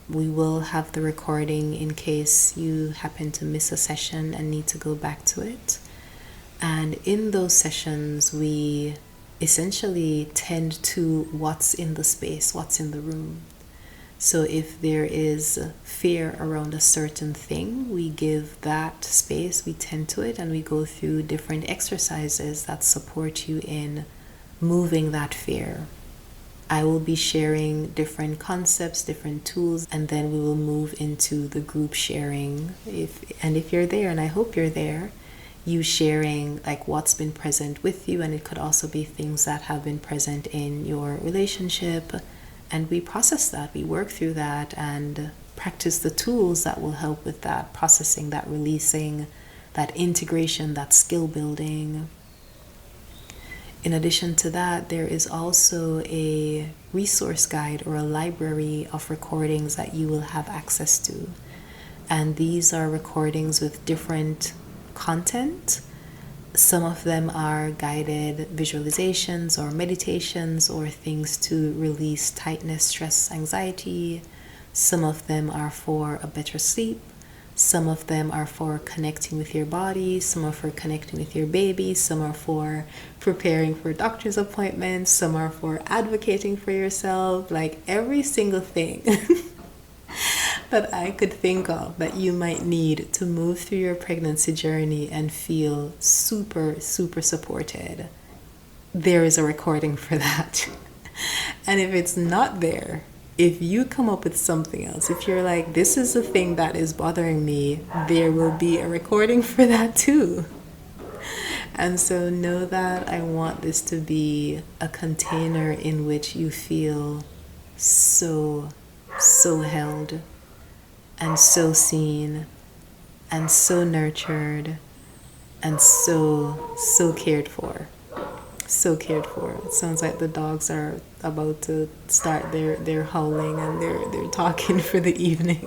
S1: We will have the recording in case you happen to miss a session and need to go back to it. And in those sessions, we essentially tend to what's in the space, what's in the room. So if there is fear around a certain thing, we give that space, we tend to it, and we go through different exercises that support you in moving that fear. I will be sharing different concepts, different tools, and then we will move into the group sharing. If you're there, and I hope you're there, you sharing like what's been present with you, and it could also be things that have been present in your relationship. And we process that, we work through that and practice the tools that will help with that processing, that releasing, that integration, that skill building. In addition to that, there is also a resource guide or a library of recordings that you will have access to. And these are recordings with different content. Some of them are guided visualizations or meditations or things to release tightness, stress, anxiety. Some of them are for a better sleep. Some of them are for connecting with your body. Some are for connecting with your baby. Some are for preparing for doctor's appointments. Some are for advocating for yourself. Like every single thing that I could think of that you might need to move through your pregnancy journey and feel super, super supported. There is a recording for that. And if it's not there, if you come up with something else, if you're like, this is the thing that is bothering me, there will be a recording for that too. And so know that I want this to be a container in which you feel so, so held and so seen and so nurtured and so, so cared for. So cared for. It sounds like the dogs are about to start their howling and they're talking for the evening.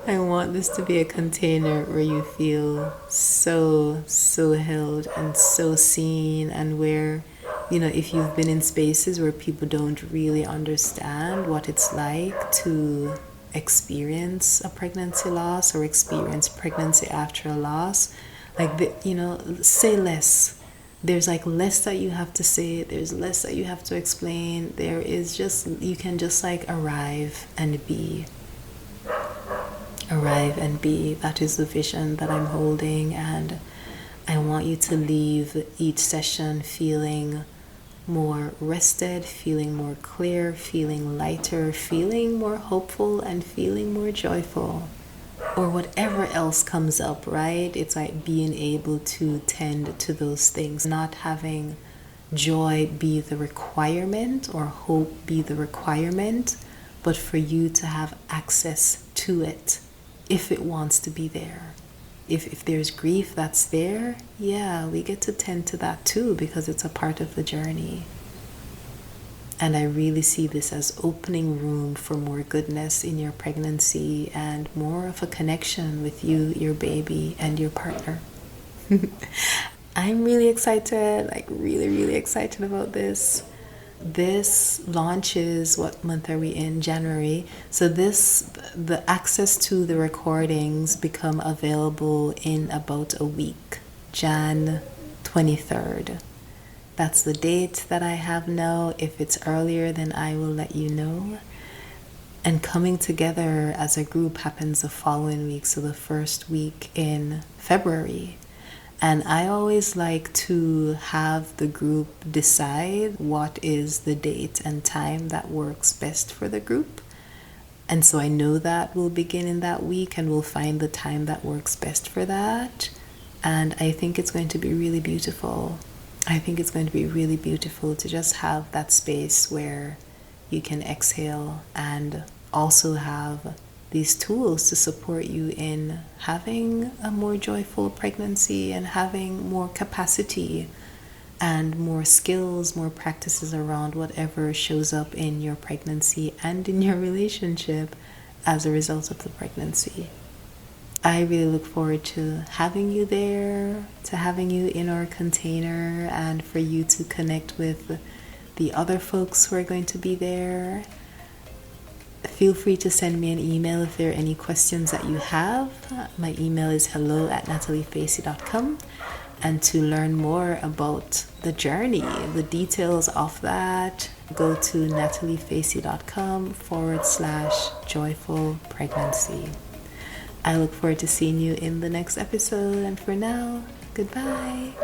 S1: I want this to be a container where you feel so, so held and so seen, and where, if you've been in spaces where people don't really understand what it's like to experience a pregnancy loss or experience pregnancy after a loss, say less. There's less that you have to say. There's less that you have to explain. There is just, you can just arrive and be. Arrive and be. That is the vision that I'm holding. And I want you to leave each session feeling more rested, feeling more clear, feeling lighter, feeling more hopeful, and feeling more joyful. Or whatever else comes up, right? It's being able to tend to those things, not having joy be the requirement or hope be the requirement, but for you to have access to it if it wants to be there. If there's grief that's there, yeah, we get to tend to that too, because it's a part of the journey. And I really see this as opening room for more goodness in your pregnancy and more of a connection with you, your baby, and your partner. I'm really excited, like really, really excited about this. This launches, what month are we in? January. So the access to the recordings become available in about a week, Jan 23rd. That's the date that I have now. If it's earlier, then I will let you know. And coming together as a group happens the following week, so the first week in February. And I always like to have the group decide what is the date and time that works best for the group. And so I know that we'll begin in that week and we'll find the time that works best for that. And I think it's going to be really beautiful. I think it's going to be really beautiful to just have that space where you can exhale and also have these tools to support you in having a more joyful pregnancy and having more capacity and more skills, more practices around whatever shows up in your pregnancy and in your relationship as a result of the pregnancy. I really look forward to having you there, to having you in our container, and for you to connect with the other folks who are going to be there. Feel free to send me an email if there are any questions that you have. My email is hello@nataliefacey.com. And to learn more about the journey, the details of that, go to nataliefacey.com/joyful pregnancy. I look forward to seeing you in the next episode. And for now, goodbye.